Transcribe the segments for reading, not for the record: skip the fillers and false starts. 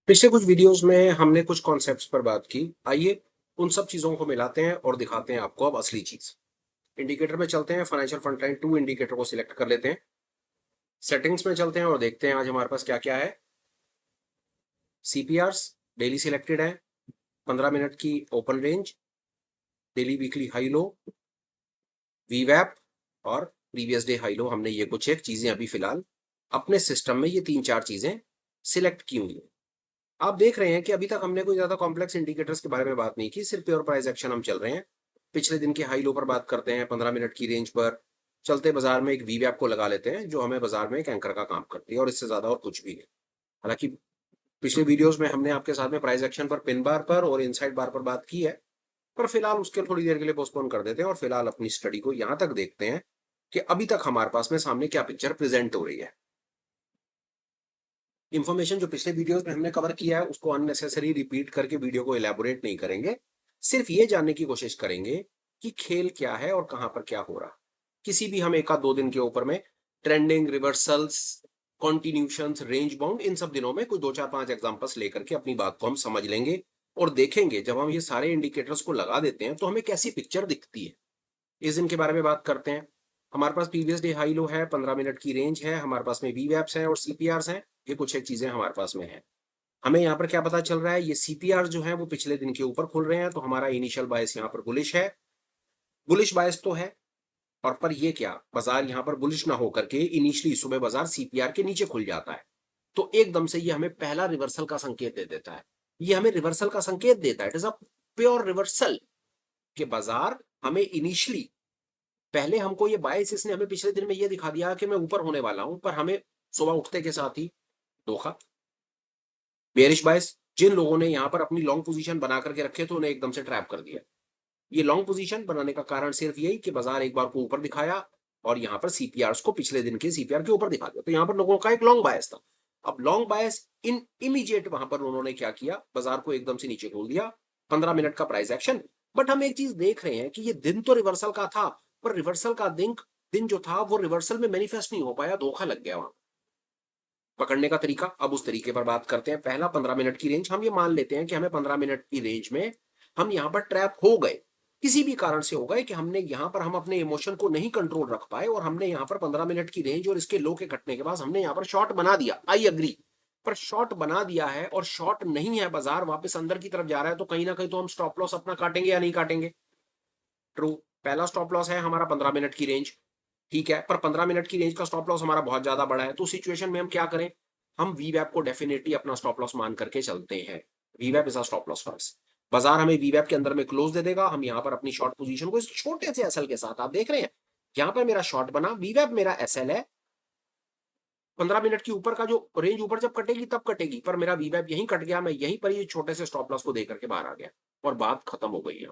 पिछले कुछ वीडियोस में हमने कुछ कॉन्सेप्ट्स पर बात की। आइए उन सब चीजों को मिलाते हैं और दिखाते हैं आपको अब असली चीज। इंडिकेटर में चलते हैं, फाइनेंशियल फ्रंटलाइन 2 इंडिकेटर को सिलेक्ट कर लेते हैं। सेटिंग्स में चलते हैं और देखते हैं आज हमारे पास क्या क्या है। सीपीआरस डेली सिलेक्टेड है, 15 मिनट की open range, daily weekly high low, वीवैप और प्रीवियस डे हाई लो। हमने ये कुछ एक चीजें अभी फिलहाल अपने सिस्टम में ये 3-4 चीजें सिलेक्ट की हुई है। आप देख रहे हैं कि अभी तक हमने कोई ज्यादा कॉम्प्लेक्स इंडिकेटर्स के बारे में बात नहीं की, सिर्फ प्योर प्राइस एक्शन हम चल रहे हैं। पिछले दिन के हाई लो पर बात करते हैं, 15 मिनट की रेंज पर चलते बाजार में एक वीवैप को लगा लेते हैं जो हमें बाजार में एक एंकर का काम करती है और इससे ज्यादा और कुछ भी नहीं। हालांकि पिछले वीडियोस में हमने आपके साथ में प्राइस एक्शन पर, पिन बार पर और इनसाइड बार पर बात की है, पर फिलहाल उसके थोड़ी देर के लिए पोस्टपोन कर देते हैं और फिलहाल अपनी स्टडी को यहां तक देखते हैं कि अभी तक हमारे पास में सामने क्या पिक्चर प्रेजेंट हो रही है। इंफॉर्मेशन जो पिछले वीडियोस में हमने कवर किया है उसको अननेसेसरी रिपीट करके वीडियो को इलेबोरेट नहीं करेंगे, सिर्फ ये जानने की कोशिश करेंगे कि खेल क्या है और कहां पर क्या हो रहा। किसी भी हम एक आध दो दिन के ऊपर में ट्रेंडिंग, रिवर्सल्स, कॉन्टिन्यूशंस, रेंज बाउंड, इन सब दिनों में कुछ 2-4-5 एग्जांपल्स लेकर के अपनी बात को हम समझ लेंगे और देखेंगे जब हम ये सारे इंडिकेटर्स को लगा देते हैं तो हमें कैसी पिक्चर दिखती है। इस दिन के बारे में बात करते हैं। हमारे पास प्रीवियस डे हाई लो है, 15 मिनट की रेंज है, हमारे पास में वीवैप्स हैं और सीपीआरस हैं। ये कुछ एक चीजें हमारे पास में है। हमें यहाँ पर क्या पता चल रहा है, ये सीपीआर जो है वो पिछले दिन के ऊपर खुल रहे हैं तो हमारा इनिशियल बायस यहाँ पर बुलिश है। बुलिश बायस तो है, और पर ये क्या, बाजार यहाँ पर बुलिश ना होकर के इनिशियली सुबह बाजार सीपीआर के नीचे खुल जाता है तो एकदम से ये हमें पहला रिवर्सल का संकेत दे देता है। ये हमें रिवर्सल का संकेत देता है, it is a pure reversal के बाजार हमें इनिशियली, पहले हमको ये बायस इसने हमें पिछले दिन में ये दिखा दिया कि मैं ऊपर होने वाला हूं, पर हमें सुबह उठते के साथ ही धोखा, बेरिश बायस। जिन लोगों ने यहां पर अपनी लॉन्ग पोजीशन बना करके रखे थे उन्हें एकदम से ट्रैप कर दिया। ये लॉन्ग पोजीशन बनाने का कारण सिर्फ यही कि बाजार एक बार को ऊपर दिखाया और यहां पर सीपीआर को पिछले दिन के सीपीआर के ऊपर दिखा दिया, तो यहां पर लोगों का एक लॉन्ग बायस था। अब लॉन्ग बायस इन इमीडिएट वहां पर उन्होंने क्या किया, बाजार को एकदम से नीचे खोल दिया, 15 मिनट का प्राइस एक्शन। बट हम एक चीज देख रहे हैं कि ये दिन तो रिवर्सल का था, पर रिवर्सल का दिन जो था वो रिवर्सल में मैनिफेस्ट नहीं हो पाया, धोखा लग गया वहां। पकड़ने का तरीका, अब उस तरीके पर बात करते हैं। पहला 15 मिनट की रेंज, हम ये मान लेते हैं कि हमें 15 मिनट की रेंज में हम यहां पर ट्रैप हो गए, किसी भी कारण से हो गए कि हमने यहां पर हम अपने इमोशन को नहीं कंट्रोल रख पाए और हमने यहां पर 15 मिनट की रेंज और इसके लो के घटने के बाद हमने यहां पर शॉर्ट बना दिया। आई एग्री, पर शॉर्ट बना दिया है और शॉर्ट नहीं है, बाजार वापस अंदर की तरफ जा रहा है, तो कहीं ना कहीं तो हम स्टॉप लॉस अपना काटेंगे या नहीं काटेंगे। ट्रू, पहला स्टॉप लॉस है हमारा 15 मिनट की रेंज, ठीक है, पर 15 मिनट की रेंज का स्टॉप लॉस हमारा बहुत ज्यादा बड़ा है, तो सिचुएशन में हम क्या करें, हम वीवैप को डेफिनेटली अपना स्टॉप लॉस मान करके चलते हैं। वीवैप is a stop loss first. बाजार हमें वीवैप के अंदर में क्लोज दे देगा, हम यहां पर अपनी शॉर्ट पोजीशन को इस छोटे से एसएल के साथ, आप देख रहे हैं यहां पर मेरा शॉर्ट बना, वीवैप मेरा एसएल है। 15 मिनट की ऊपर का जो रेंज ऊपर जब कटेगी तब कटेगी, पर मेरा वीवैप यहीं कट गया, मैं यहीं पर ये छोटे से स्टॉप लॉस को दे करके बाहर आ गया और बात खत्म हो गई है।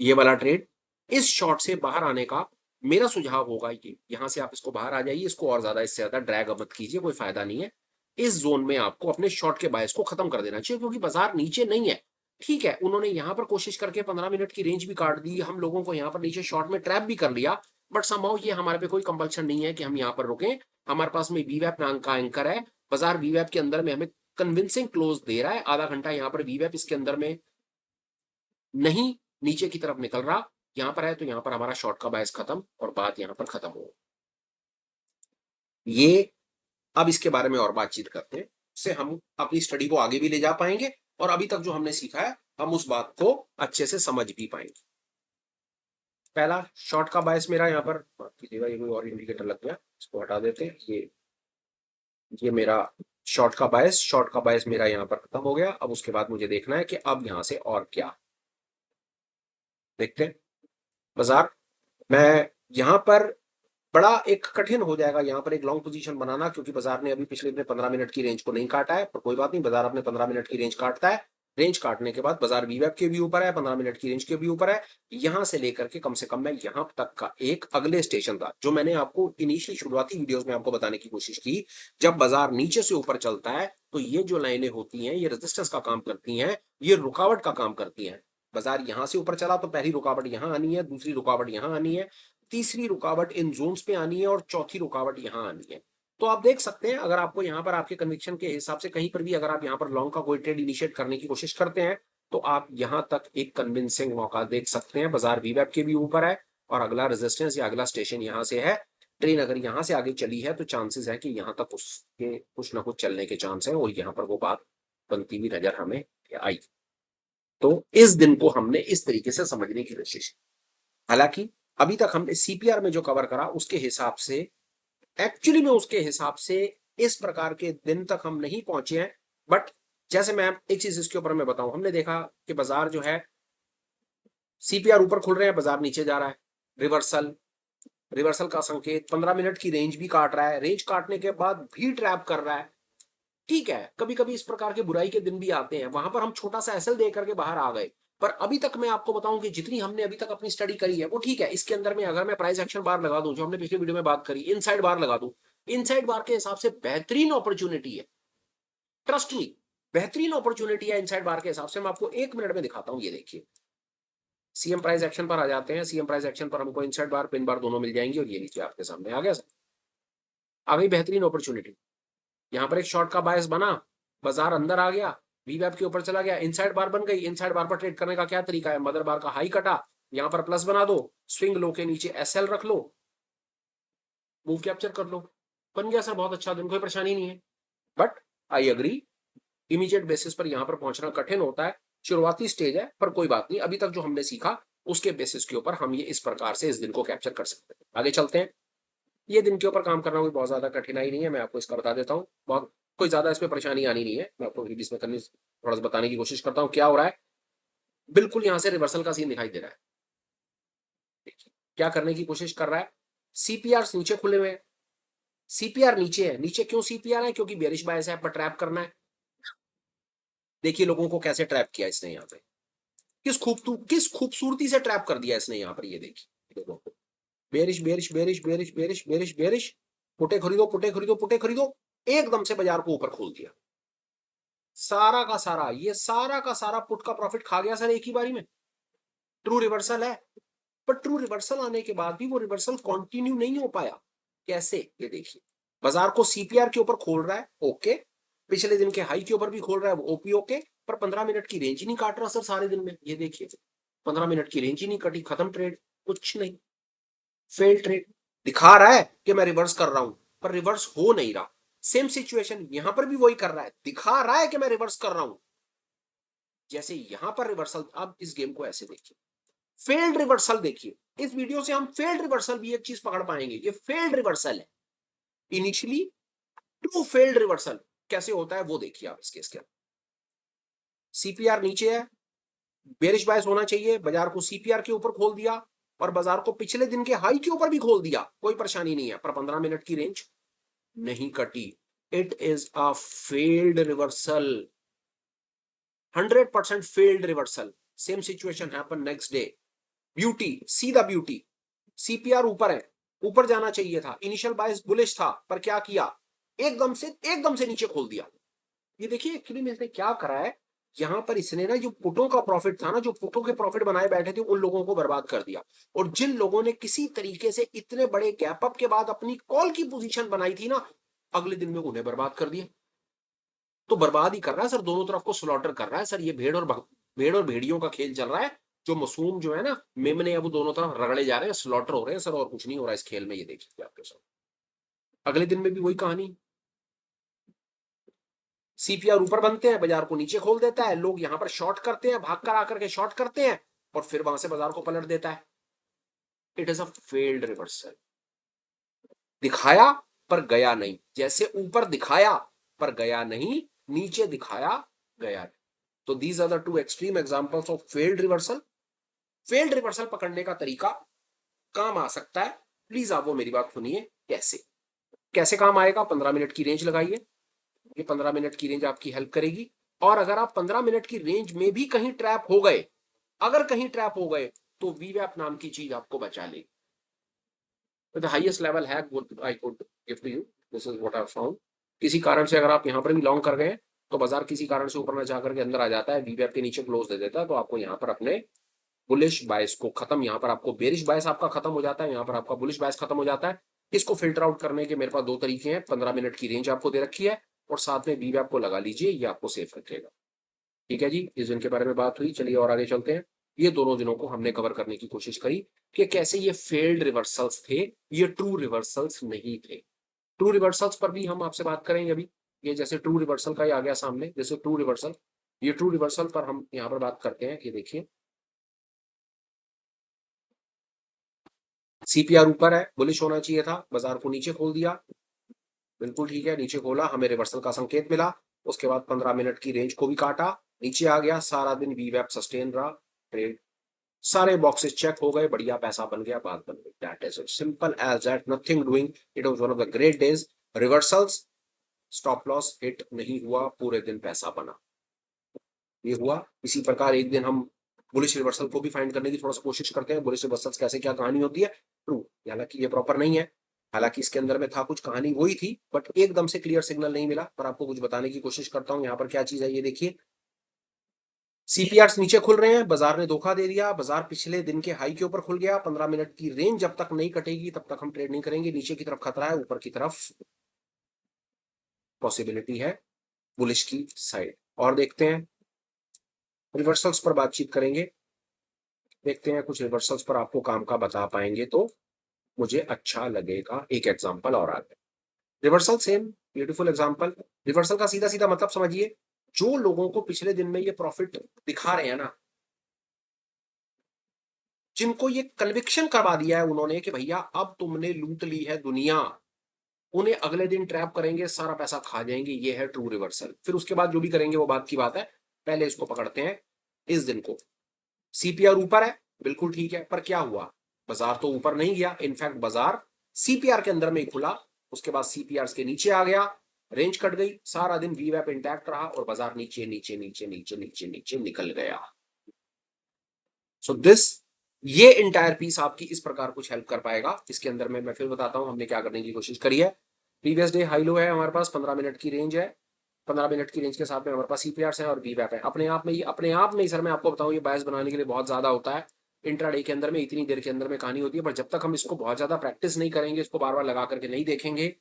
ये वाला ट्रेड, इस शॉर्ट से बाहर आने का मेरा सुझाव होगा कि यहां से आप इसको बाहर आ जाइए, इसको और ज्यादा इससे ज्यादा ड्रैग मत कीजिए, कोई फायदा नहीं है। इस जोन में आपको अपने शॉर्ट के बायस को खत्म कर देना चाहिए क्योंकि बाजार नीचे नहीं है। ठीक है, उन्होंने यहां पर कोशिश करके 15 मिनट की रेंज भी काट दी, हम लोगों को यहां पर नीचे शॉर्ट में ट्रैप भी कर लिया, बट समहाउ ये हमारे पे कोई कंपल्शन नहीं है कि हम यहां पर रुकें। हमारे पास में वीवैप नाम का एंकर है, बाजार वीवैप के अंदर में हमें कन्विंसिंग क्लोज दे रहा है, आधा घंटा यहां पर वीवैप इसके अंदर में नहीं नीचे की तरफ निकल रहा, यहां पर है तो यहां पर हमारा शॉर्ट का बायस खत्म और बात यहां पर खत्म हो। ये अब इसके बारे में और बातचीत करते हैं, इससे हम अपनी स्टडी को आगे भी ले जा पाएंगे और अभी तक जो हमने सीखा है हम उस बात को अच्छे से समझ भी पाएंगे। पहला शॉर्ट का बायस मेरा यहाँ पर, माफ कीजिएगा ये कोई और इंडिकेटर लग गया, इसको हटा देते हैं। ये मेरा शॉर्ट का बायस मेरा यहाँ पर खत्म हो गया। अब उसके बाद मुझे देखना है कि अब यहां से और क्या देखते हैं। बाजार, मैं यहां पर बड़ा एक कठिन हो जाएगा यहाँ पर एक लॉन्ग पोजीशन बनाना, क्योंकि बाजार ने अभी पिछले दिन 15 मिनट की रेंज को नहीं काटा है, पर कोई बात नहीं, बाजार अपने 15 मिनट की रेंज काटता है। रेंज काटने के बाद बाजार वीवैप के भी ऊपर है, 15 मिनट की रेंज के भी ऊपर है। यहां से लेकर के कम से कम मैं यहां तक का एक अगले स्टेशन था जो मैंने आपको इनिशियली शुरुआती वीडियोस में आपको बताने की कोशिश की। जब बाजार नीचे से ऊपर चलता है तो ये जो लाइनें होती हैं ये रेजिस्टेंस का काम करती हैं, ये रुकावट का काम करती हैं। बाजार यहां से ऊपर चला तो पहली रुकावट यहां आनी है, दूसरी रुकावट यहां आनी है, तीसरी रुकावट इन जोन्स पे आनी है और चौथी रुकावट यहां आनी है। तो आप देख सकते हैं, अगर आपको यहाँ पर आपके कन्विक्शन के हिसाब से कहीं पर भी अगर आप यहाँ पर लॉन्ग का कोई ट्रेड इनिशिएट करने की कोशिश करते हैं तो आप यहाँ तक एक कन्विंसिंग मौका देख सकते हैं। बाजार वीवैप के भी ऊपर है और अगला रेजिस्टेंस या अगला स्टेशन यहाँ से है। ट्रेन अगर यहाँ से आगे चली है तो चांसेस है कि यहाँ तक उसके कुछ ना कुछ चलने के चांस है और यहाँ पर वो बात बनती हुई नजर हमें आई। तो इस दिन को हमने इस तरीके से समझने की कोशिश, हालांकि अभी तक हमने सीपीआर में जो कवर करा उसके हिसाब से, एक्चुअली में उसके हिसाब से इस प्रकार के दिन तक हम नहीं पहुंचे हैं। बट जैसे मैं एक चीज इसके ऊपर मैं बताऊं, हमने देखा कि बाजार जो है सीपीआर ऊपर खुल रहे हैं, बाजार नीचे जा रहा है, रिवर्सल, रिवर्सल का संकेत, 15 मिनट की रेंज भी काट रहा है, रेंज काटने के बाद भी ट्रैप कर रहा है। ठीक है, कभी कभी इस प्रकार के बुराई के दिन भी आते हैं, वहां पर हम छोटा सा एसएल दे करके बाहर आ गए। पर अभी तक मैं आपको बताऊं कि जितनी हमने अभी तक अपनी स्टडी करी है वो ठीक है। इसके अंदर में अगर मैं प्राइस एक्शन बार लगा दूं, जो हमने पिछले वीडियो में बात करी, इनसाइड बार लगा दूं, इनसाइड बार के हिसाब से बेहतरीन अपॉर्चुनिटी है, ट्रस्ट मी, बेहतरीन अपॉर्चुनिटी है इनसाइड बार के हिसाब से। मैं आपको 1 मिनट में दिखाता हूं, ये देखिए। सीएम प्राइस एक्शन पर आ जाते हैं, सीएम प्राइस एक्शन पर हमको इनसाइड बार पिन बार दोनों मिल जाएंगी और ये नीचे आपके सामने आ गया सर, आ गई बेहतरीन अपॉर्चुनिटी। यहां पर एक शॉर्ट का बायस बना, बाजार अंदर आ गया, वीवैप के ऊपर चला गया, इनसाइड बार बन गई। इनसाइड बार पर ट्रेड करने का क्या तरीका है, मदर बार का हाई कटा, यहां पर प्लस बना दो, स्विंग लो के नीचे एसएल रख लो, मूव कैप्चर कर लो, बन गया सर, बहुत अच्छा दिन, कोई परेशानी नहीं है। But I agree, immediate basis पर यहां पर पहुंचना कठिन होता है, शुरुआती स्टेज है, पर कोई बात नहीं, अभी तक जो हमने सीखा उसके बेसिस के ऊपर हम ये इस प्रकार से इस दिन को कैप्चर कर सकते हैं। आगे चलते हैं। ये दिन के ऊपर काम करना कोई बहुत ज्यादा कठिनाई नहीं है, मैं आपको इसका बता देता हूँ, बहुत कोई ज्यादा इसमें परेशानी आनी नहीं है। मैं आपको इसमें करनी थोड़ा सा बताने की कोशिश करता हूँ क्या हो रहा है। बिल्कुल यहां से रिवर्सल का सीन दिखाई दे रहा है, देखिए क्या करने की कोशिश कर रहा है। सीपीआर नीचे खुले हुए हैं, सीपीआर नीचे है, नीचे क्यों सीपीआर है, क्योंकि बेरिश बायस है, पर ट्रैप करना है। देखिए लोगों को कैसे ट्रैप किया इसने, यहाँ पे किस खूबसूरती से ट्रैप कर दिया इसने यहाँ पर, ये देखिए लोगों को, bearish bearish bearish bearish bearish bearish bearish, पुटे खरीदो पुटे खरीदो पुटे खरीदो, एकदम से बाजार को ऊपर खोल दिया, सारा का सारा, ये सारा का सारा पुट का प्रॉफिट खा गया सर एक ही बारी में। ट्रू रिवर्सल है, पर ट्रू रिवर्सल आने के बाद भी वो रिवर्सल कंटिन्यू नहीं हो पाया। कैसे, ये देखिए, बाजार को सीपीआर के ऊपर खोल रहा है, ओके, पिछले दिन के हाई के ऊपर भी खोल रहा है, वो ओपी ओके, पर 15 मिनट की रेंज ही नहीं काट रहा सर सारे दिन में। ये देखिए 15 मिनट की रेंज ही नहीं कटी, खत्म ट्रेड, कुछ नहीं, फेल ट्रेड। दिखा रहा है कि मैं रिवर्स कर रहा हूं, पर रिवर्स हो नहीं रहा। सेम सिचुएशन यहां पर भी वही कर रहा है, दिखा रहा है कि मैं रिवर्स कर रहा हूं, जैसे यहां पर रिवर्सल। अब इस गेम को ऐसे देखिए, फेल्ड रिवर्सल देखिए, इस वीडियो से हम फेल्ड रिवर्सल भी एक चीज पकड़ पाएंगे, ये फेल्ड रिवर्सल है इनिशियली, ट्रू फेल्ड रिवर्सल कैसे होता है वो देखिए आप इसके अंदर। सीपीआर नीचे है, बेरिश बायस होना चाहिए, बाजार को सीपीआर के ऊपर खोल दिया और बाजार को पिछले दिन के हाई के ऊपर भी खोल दिया, कोई परेशानी नहीं है, पर 15 मिनट की रेंज नहीं कटी। It is a failed reversal, 100% failed reversal. Same situation happen next day, beauty, see the beauty, CPR ऊपर है, ऊपर जाना चाहिए था, इनिशियल बायस बुलिश था, पर क्या किया, एकदम से नीचे खोल दिया। ये देखिए एक्चुअली में इसने क्या करा है, यहां पर इसने ना जो पुटों का प्रॉफिट था ना, जो पुटों के प्रॉफिट बनाए बैठे थे, उन लोगों को बर्बाद कर दिया। और जिन लोगों ने किसी तरीके से इतने बड़े गैप अप के बाद अपनी कॉल की पोजीशन बनाई थी ना, अगले दिन में उन्हें बर्बाद कर दिया। तो बर्बाद ही कर रहा है सर, दोनों तरफ को स्लॉटर कर रहा है सर, ये भेड़ और भेड़ियों का खेल चल रहा है। जो मासूम जो है ना मेमने, अब दोनों तरफ रगड़े जा रहे हैं, स्लॉटर हो रहे हैं सर, और कुछ नहीं हो रहा है इस खेल में। ये देखिए आपके साथ अगले दिन में भी वही कहानी, सीपीआर ऊपर बनते हैं, बाजार को नीचे खोल देता है, लोग यहां पर शॉर्ट करते हैं, भाग कर आकर के शॉर्ट करते हैं और फिर वहां से बाजार को पलट देता है। It is a failed reversal, दिखाया पर गया नहीं, जैसे ऊपर दिखाया पर गया नहीं, नीचे दिखाया गया नहीं। तो these are the two extreme examples of failed reversal. Failed reversal पकड़ने का तरीका काम आ सकता है, प्लीज आप वो मेरी बात सुनिए, कैसे कैसे काम आएगा। 15 मिनट की रेंज लगाइए, ये 15 मिनट की रेंज आपकी हेल्प करेगी। और अगर आप 15 मिनट की रेंज में भी कहीं ट्रैप हो गए, अगर कहीं ट्रैप हो गए, तो वीवैप नाम की चीज आपको बचा लेगी। The highest level hack I could give to you, this is what I found. किसी कारण से अगर आप यहां पर भी लॉन्ग कर गए तो बाजार किसी कारण से ऊपर न जाकर के अंदर आ जाता है, वीवैप के नीचे क्लोज दे देता है, तो आपको यहां पर अपने बुलिश बायस को खत्म, यहां पर आपको बेरिश बायस आपका खत्म हो जाता है, यहां पर आपका बुलिश बायस खत्म हो जाता है। इसको फिल्टर आउट करने के मेरे पास दो तरीके हैं। 15 मिनट की रेंज आपको दे रखी है और साथ में वीवैप को लगा लीजिए, ये आपको सेफ रखेगा। ठीक है जी, इस दिन के बारे में बात हुई। चलिए और आगे चलते हैं। ये दोनों दिनों को हमने कवर करने की कोशिश करी कि कैसे ये फेल्ड रिवर्सल्स थे, ये ट्रू रिवर्सल्स नहीं थे। ट्रू रिवर्सल्स पर भी हम आपसे बात करेंगे अभी। ये जैसे ट्रू रिवर्सल का ही आ गया सामने, जैसे ट्रू रिवर्सल, ये ट्रू रिवर्सल पर हम यहाँ पर बात करते हैं। ये देखिए, सीपीआर ऊपर है, बुलिश होना चाहिए था, बाजार को नीचे खोल दिया, बिल्कुल ठीक है, नीचे खोला, हमें रिवर्सल का संकेत मिला। उसके बाद 15 मिनट की रेंज को भी काटा, नीचे आ गया, सारा दिन वीवैप सस्टेन रहा, ट्रेड सारे बॉक्सेस चेक हो गए, बढ़िया पैसा बन गया, बात बन गई। That is simple as that, nothing doing, it was one of the great days. Reversals, stop loss hit नहीं हुआ, पूरे दिन पैसा बना, ये हुआ। इसी प्रकार एक दिन हम बुलिश रिवर्सल को भी फाइंड करने की थोड़ा सा कोशिश करते हैं, बुलिश रिवर्सल्स कैसे क्या कहानी होती है। ट्रू, हालांकि ये प्रॉपर नहीं है, हालांकि इसके अंदर में था कुछ कहानी वही थी, बट एकदम से क्लियर सिग्नल नहीं मिला, पर आपको कुछ बताने की कोशिश करता हूं। यहाँ पर क्या चीज है ये देखिए, सीपीआर नीचे खुल रहे हैं, बाजार ने धोखा दे दिया, बाजार पिछले दिन के हाई के ऊपर खुल गया। 15 मिनट की रेंज जब तक नहीं कटेगी तब तक हम ट्रेड नहीं करेंगे। नीचे की तरफ खतरा है, ऊपर की तरफ पॉसिबिलिटी है बुलिश की साइड। और देखते हैं, रिवर्सल्स पर बातचीत करेंगे, देखते हैं कुछ रिवर्सल्स पर आपको काम का बता पाएंगे तो मुझे अच्छा लगेगा। एक एग्जांपल और आ गया, reversal same beautiful example. Reversal का सीधा सीधा मतलब समझिए, जो लोगों को पिछले दिन में ये प्रॉफिट दिखा रहे हैं ना, जिनको ये कन्विक्शन करवा दिया है उन्होंने कि भैया अब तुमने लूट ली है दुनिया, उन्हें अगले दिन ट्रैप करेंगे, सारा पैसा खा जाएंगे। ये है ट्रू रिवर्सल। फिर उसके बाद जो भी करेंगे वो बात की बात है, पहले इसको पकड़ते हैं इस दिन को। सीपीआर ऊपर है, बिल्कुल ठीक है, पर क्या हुआ, बाजार तो ऊपर नहीं गया, इनफैक्ट बाजार सीपीआर के अंदर में ही खुला, उसके बाद सीपीआर के नीचे आ गया, रेंज कट गई, सारा दिन वीवैप इंटैक्ट रहा और बाजार नीचे नीचे नीचे नीचे नीचे नीचे निकल गया। सो दिस, ये इंटायर पीस आपकी इस प्रकार कुछ हेल्प कर पाएगा। इसके अंदर में मैं फिर बताता हूं हमने क्या करने की कोशिश करी है। प्रीवियस डे हाई लो है हमारे पास, 15 मिनट की रेंज है, 15 मिनट की रेंज के साथ में हमारे पास सीपीआर है और वीवैप है। अपने आप में ही सर मैं आपको बताऊं, ये बायस बनाने के लिए बहुत ज्यादा होता है। इंट्राडे के अंदर में इतनी देर के अंदर में कहानी होती है, पर जब तक हम इसको बहुत ज्यादा प्रैक्टिस नहीं करेंगे, इसको बार बार लगा करके नहीं देखेंगे,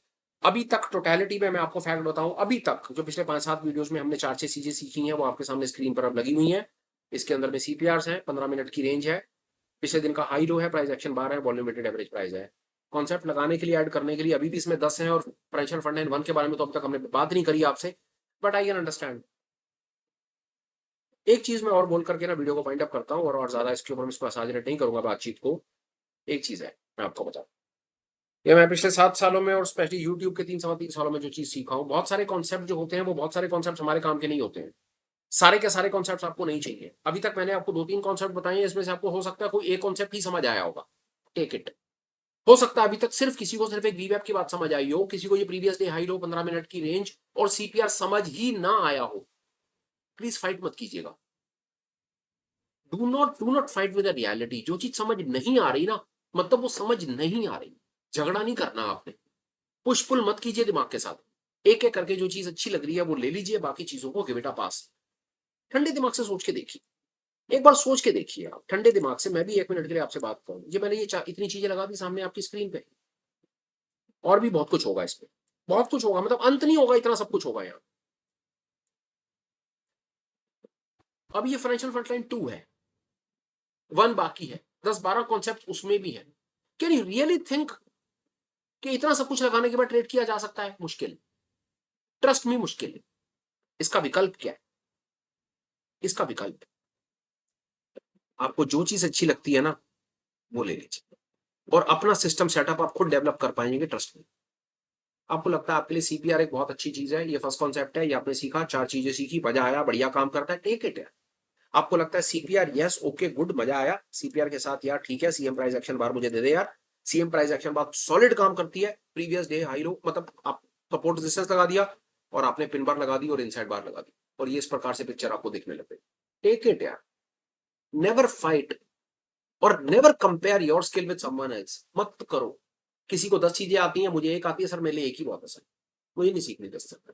अभी तक टोटलिटी में मैं आपको फैक्ट बताऊं, अभी तक जो पिछले 5-7 वीडियोस में हमने 4-6 चीजें सीखी हैं वो आपके सामने स्क्रीन पर अब लगी हुई हैं। इसके अंदर में सीपीआर है, 15 मिनट की रेंज है, पिछले दिन का हाई लो है, प्राइस एक्शन 12 है, वॉल्यूम वेटेड एवरेज प्राइस है। कॉन्सेप्ट लगाने के लिए, ऐड करने के लिए अभी भी इसमें 10 हैं, और प्रेशर फंड एंड वन के बारे में तो अब तक हमने बात नहीं करी आपसे, बट आई कैन अंडरस्टैंड। एक चीज मैं और बोल करके ना वीडियो को फाइंड अप करता हूँ, और ज्यादा इसके ऊपर मैं इसको एक्सैजरेट नहीं करूंगा बातचीत को। एक चीज है मैं आपको बताऊं, ये मैं पिछले 7 सालों में और स्पेशली यूट्यूब के 3 सालों में जो चीज सीखा हूं, बहुत सारे कॉन्सेप्ट जो होते हैं वो बहुत सारे कॉन्सेप्ट हमारे काम के नहीं होते हैं। सारे के सारे कॉन्सेप्ट आपको नहीं चाहिए। अभी तक मैंने आपको 2-3 कॉन्सेप्ट बताए हैं, इसमें से आपको हो सकता है कोई एक कॉन्सेप्ट ही समझ आया होगा, टेक इट। हो सकता है अभी तक सिर्फ किसी को सिर्फ एक वीवैप की बात समझ आई हो, किसी को ये previous day high low, 15 minute की रेंज और सीपीआर समझ ही ना आया हो। प्लीज फाइट मत कीजिएगा, do not fight with the reality. जो चीज समझ नहीं आ रही ना, मतलब वो समझ नहीं आ रही, झगड़ा नहीं करना आपने, पुश पुल मत कीजिए दिमाग के साथ। एक एक करके जो चीज अच्छी लग रही है वो ले लीजिए, बाकी चीजों को गिव इट अ पास। ठंडे दिमाग से सोच के देखिए, एक बार सोच के देखिए आप ठंडे दिमाग से। मैं भी 1 मिनट के लिए आपसे बात करूं, ये मैंने ये इतनी चीजें लगा दी सामने आपकी स्क्रीन पे, और भी बहुत कुछ होगा इसमें, बहुत कुछ होगा, मतलब अंत नहीं होगा, इतना सब कुछ होगा यहाँ। अब ये फाइनेंशियल फ्रंटलाइन 2 है, 1 बाकी है, 10-12 कॉन्सेप्ट उसमें भी है। कैन यू रियली थिंक कि इतना सब कुछ लगाने के बाद ट्रेड किया जा सकता है? मुश्किल, ट्रस्ट मी मुश्किल। इसका विकल्प क्या है? इसका विकल्प, आपको जो चीज अच्छी लगती है ना वो ले लीजिए, और अपना सिस्टम सेटअप आप खुद डेवलप कर पाएंगे, ट्रस्ट में। आपको लगता है आपके लिए सीपीआर एक बहुत अच्छी चीज है, ये फर्स्ट कॉन्सेप्ट है, ये आपने सीखा, 4 चीजें सीखी, मजा आया, बढ़िया काम करता है, टेक इट है। आपको लगता है सीपीआर, यस ओके गुड, मजा आया सीपीआर के साथ यार, ठीक है, सीएम प्राइस एक्शन बार मुझे दे दे यार, सीएम प्राइस एक्शन बार सॉलिड काम करती है, प्रीवियस डे हाई लो, मतलब आप सपोर्ट रेजिस्टेंस लगा दिया और आपने पिन बार लगा दी और इनसाइड बार लगा दी, और ये इस प्रकार से पिक्चर आपको दिखने लगे, टेक इट यार। नेवर फाइट और never compare your skill with someone else, मत करो। किसी को 10 चीजें आती हैं, मुझे एक आती है, सर मेरे लिए एक ही बहुत है सर, मुझे नहीं सीखनी 10 सर।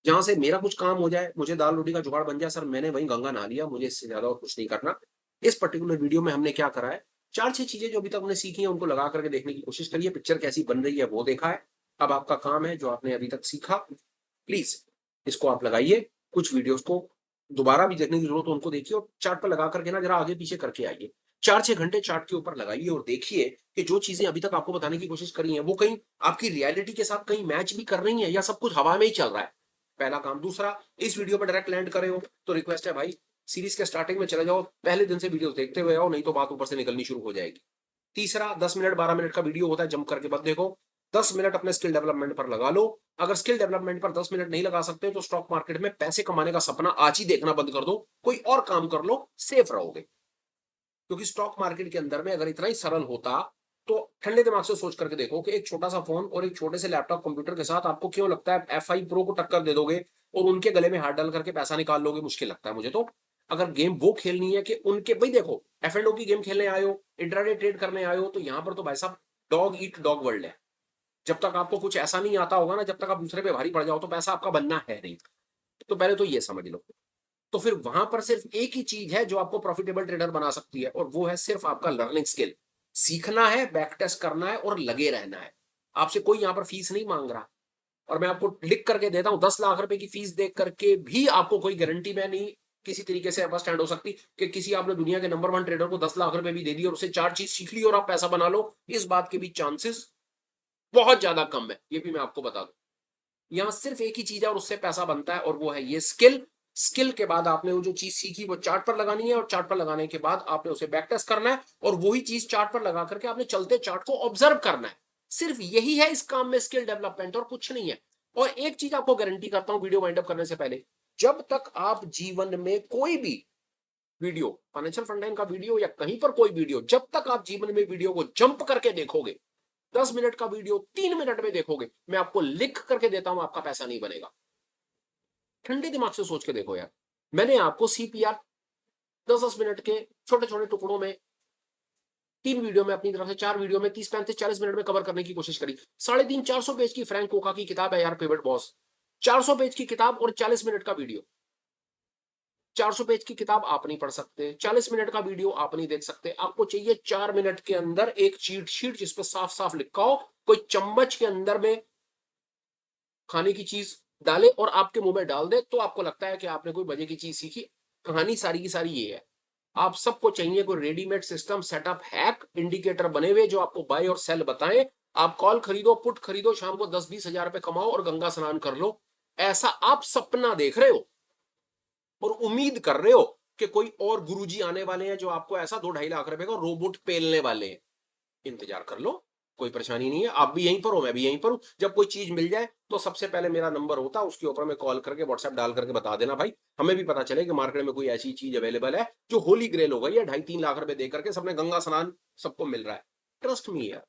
जहां से मेरा कुछ काम हो जाए, मुझे दाल रोटी का जुगाड़ बन जाए, सर मैंने वहीं गंगा नहा लिया, मुझे इससे ज्यादा और कुछ नहीं करना। इस पर्टिकुलर वीडियो में हमने क्या करा है, 4-6 चीजें जो अभी तक हमने सीखी हैं उनको लगा करके देखने की कोशिश करिए, पिक्चर कैसी बन रही है वो देखा है। अब आपका काम है जो आपने अभी तक सीखा, प्लीज इसको आप लगाइए। कुछ वीडियोस को दोबारा भी देखने की जरूरत हो उनको देखिए, और चार्ट पर लगा करके ना जरा आगे पीछे करके आइए। 4-6 घंटे चार्ट के ऊपर लगाइए और देखिए कि जो चीजें अभी तक आपको बताने की कोशिश करी हैं वो कहीं आपकी रियलिटी के साथ कहीं मैच भी कर रही है या सब कुछ हवा में ही चल रहा है। पहला काम। दूसरा, इस वीडियो पर डायरेक्ट लैंड करे हो तो रिक्वेस्ट है भाई, सीरीज के स्टार्टिंग में चले जाओ, पहले दिन से वीडियो देखते हुए आओ, नहीं तो बात ऊपर से निकलनी शुरू हो जाएगी। तीसरा, 10 मिनट 12 मिनट का वीडियो होता है, जंप करके मत देखो। 10 मिनट अपने स्किल डेवलपमेंट पर लगा लो। अगर स्किल डेवलपमेंट पर 10 मिनट नहीं लगा सकते तो स्टॉक मार्केट में पैसे कमाने का सपना आज ही देखना बंद कर दो, कोई और काम कर लो, सेफ रहोगे। क्योंकि स्टॉक मार्केट के अंदर में अगर इतना ही सरल होता तो ठंडे दिमाग से सोच करके देखो कि एक छोटा सा फोन और एक छोटे से लैपटॉप कंप्यूटर के साथ आपको क्यों लगता है F5 प्रो को टक्कर दे दोगे और उनके गले में हाथ डाल करके पैसा निकाल लोगे? मुश्किल लगता है मुझे तो। अगर गेम वो खेलनी है कि उनके भाई देखो, F&O की गेम खेलने आए हो, इंट्राडे ट्रेड करने आए हो, तो यहां पर तो भाई साहब डॉग ईट डॉग वर्ल्ड है। जब तक आपको कुछ ऐसा नहीं आता होगा ना, जब तक आप दूसरे पे भारी पड़ जाओ तो पैसा आपका बनना है नहीं। तो पहले तो ये समझ लो। तो फिर वहां पर सिर्फ एक ही चीज है जो आपको प्रॉफिटेबल ट्रेडर बना सकती है, और वो है सिर्फ आपका लर्निंग स्किल। सीखना है, बैक टेस्ट करना है और लगे रहना है। आपसे कोई यहां पर फीस नहीं मांग रहा, और मैं आपको लिख करके देता हूं 10 लाख रुपए की फीस देख करके भी आपको कोई गारंटी में नहीं किसी तरीके से अंडरस्टैंड हो सकती कि किसी आपने दुनिया के नंबर 1 ट्रेडर को 10 लाख रुपए भी दे दिए और उससे 4 चीज सीख ली और आप पैसा बना लो। इस बात के भी चांसेस बहुत ज्यादा कम है, ये भी मैं आपको बता दूं। यहां सिर्फ एक ही चीज है और उससे पैसा बनता है, और वो है ये स्किल। स्किल के बाद आपने वो जो चीज सीखी वो चार्ट पर लगानी है, और चार्ट पर लगाने के बाद आपने उसे बैक टेस्ट करना है, और वही चीज चार्ट पर लगा करके आपने चलते चार्ट को ऑब्जर्व करना है। सिर्फ यही है इस काम में स्किल डेवलपमेंट, और कुछ नहीं है। और एक चीज आपको गारंटी करता हूं वीडियो वाइंड अप करने से पहले, जब तक आप जीवन में कोई भी वीडियो, फाइनेंशियल फ्रंट का वीडियो या कहीं पर कोई वीडियो, जब तक आप जीवन में वीडियो को जंप करके देखोगे, 10 मिनट का वीडियो 3 मिनट में देखोगे, मैं आपको लिख करके देता हूं आपका पैसा नहीं बनेगा। ठंडे दिमाग से सोच के देखो यार। मैंने आपको सीपीआर 10-10 मिनट के छोटे छोटे टुकड़ों में 3 वीडियो में, अपनी तरफ से 4 वीडियो में 30-35-40 मिनट में कवर करने की कोशिश करी। 350-400 पेज की फ्रैंक कोका की किताब है यार, पिवट बॉस। 400 पेज की किताब और 40 मिनट का वीडियो। 400 पेज की किताब आप नहीं पढ़ सकते, 40 मिनट का वीडियो आप नहीं देख सकते। आपको चाहिए 4 मिनट के अंदर एक चीट शीट जिसपे साफ साफ लिखा हो, कोई चम्मच के अंदर में खाने की चीज डाले और आपके मुंह में डाल दे तो आपको लगता है कि आपने कोई मजे की चीज सीखी। कहानी सारी की सारी ये है। आप सबको चाहिए कोई readymade system, setup, hack, indicator बने हुए जो आपको बाय और सेल बताएं। आप कॉल खरीदो, पुट खरीदो, शाम को 10-20 हजार रुपए कमाओ और गंगा स्नान कर लो। ऐसा आप सपना देख रहे हो और उम्मीद कर रहे हो कि कोई और गुरुजी आने वाले हैं जो आपको ऐसा 2-2.5 लाख रुपए का रोबोट पेलने वाले हैं। इंतजार कर लो, कोई परेशानी नहीं है। आप भी यहीं पर हो, मैं भी यहीं पर हूं। जब कोई चीज मिल जाए तो सबसे पहले मेरा नंबर होता है, उसके ऊपर में कॉल करके व्हाट्सएप डाल करके बता देना भाई, हमें भी पता चले कि मार्केट में कोई ऐसी चीज अवेलेबल है जो होली ग्रेल हो गई है, 2.5-3 लाख रुपए दे करके सबने गंगा स्नान सबको मिल रहा है। ट्रस्ट मी यार,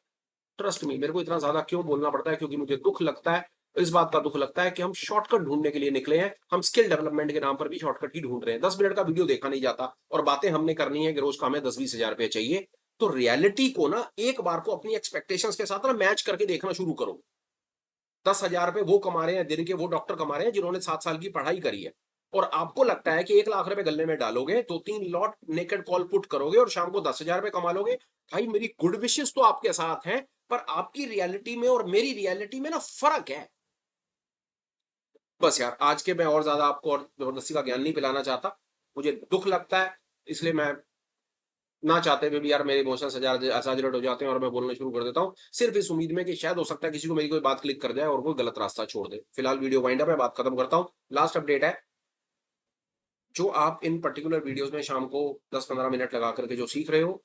ट्रस्ट मी। मेरे को इतना ज्यादा क्यों बोलना पड़ता है? क्योंकि मुझे दुख लगता है, इस बात का दुख लगता है कि हम शॉर्टकट ढूंढने के लिए निकले हैं। हम स्किल डेवलपमेंट के नाम पर भी शॉर्टकट ही ढूंढ रहे हैं। 10 मिनट का वीडियो देखा नहीं जाता और बातें हमने करनी है कि रोज का हमें 10-20 हजार रुपए चाहिए। तो रियलिटी को ना एक बार को अपनी एक्सपेक्टेशंस के साथ ना मैच करके देखना शुरू करो। 10 हजार रुपए वो कमा रहे हैं दिन के, वो डॉक्टर कमा रहे हैं जिन्होंने 7 साल की पढ़ाई करी है, और आपको लगता है कि 1 लाख रुपए गले में डालोगे, 2-3 लॉट नेकेड कॉल पुट करोगे और शाम को 10 हजार रुपए कमा लोगे। भाई मेरी गुड विशेष तो आपके साथ हैं, पर आपकी रियलिटी में और मेरी रियलिटी में ना फर्क है। बस यार, आज के मैं और ज्यादा आपको और जबरदस्ती का ज्ञान नहीं पिलाना चाहता। मुझे दुख लगता है, इसलिए मैं ना चाहते हुए भी यार मेरे इमोशंस एग्जैजरेट हो जाते हैं और मैं बोलना शुरू कर देता हूँ, सिर्फ इस उम्मीद में कि शायद हो सकता है किसी को मेरी कोई बात क्लिक कर जाए और कोई गलत रास्ता छोड़ दे। फिलहाल वीडियो वाइंड अप है, बात खत्म करता हूँ। लास्ट अपडेट है, जो आप इन पर्टिकुलर वीडियोस में शाम को 10-15 मिनट लगा करके जो सीख रहे हो,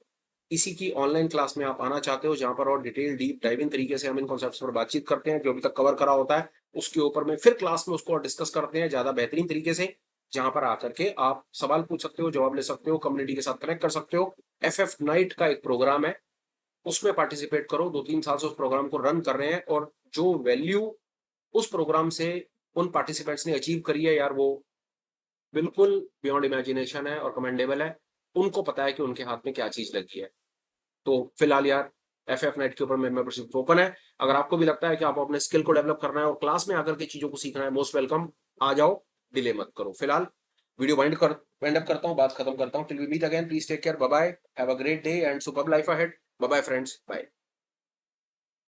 इसी की ऑनलाइन क्लास में आप आना चाहते हो, जहां पर और डिटेल डीप डाइविंग तरीके से हम इन कॉन्सेप्ट्स पर बातचीत करते हैं, जो अभी तक कवर करा होता है उसके ऊपर में फिर क्लास में उसको और डिस्कस करते हैं ज्यादा बेहतरीन तरीके से, जहां पर आकर के आप सवाल पूछ सकते हो, जवाब ले सकते हो, कम्युनिटी के साथ कनेक्ट कर सकते हो। FF नाइट का एक प्रोग्राम है, उसमें पार्टिसिपेट करो। 2-3 साल से उस प्रोग्राम को रन कर रहे हैं, और जो वैल्यू उस प्रोग्राम से उन पार्टिसिपेंट्स ने अचीव करी है यार, वो बिल्कुल बियॉन्ड इमेजिनेशन है और कमेंडेबल है। उनको पता है कि उनके हाथ में क्या चीज लगी है। तो फिलहाल यार FF नाइट के ऊपर मेंबरशिप ओपन है। अगर आपको भी लगता है कि आपको अपने स्किल को डेवलप करना है और क्लास में आकर के चीजों को सीखना है, मोस्ट वेलकम, आ जाओ, डिले मत करो। फिलहाल वीडियो वाइंड अप करता हूँ, बात खत्म करता हूँ। Till we meet again, please take care, bye bye, have a great day and superb life ahead. Bye bye friends, bye.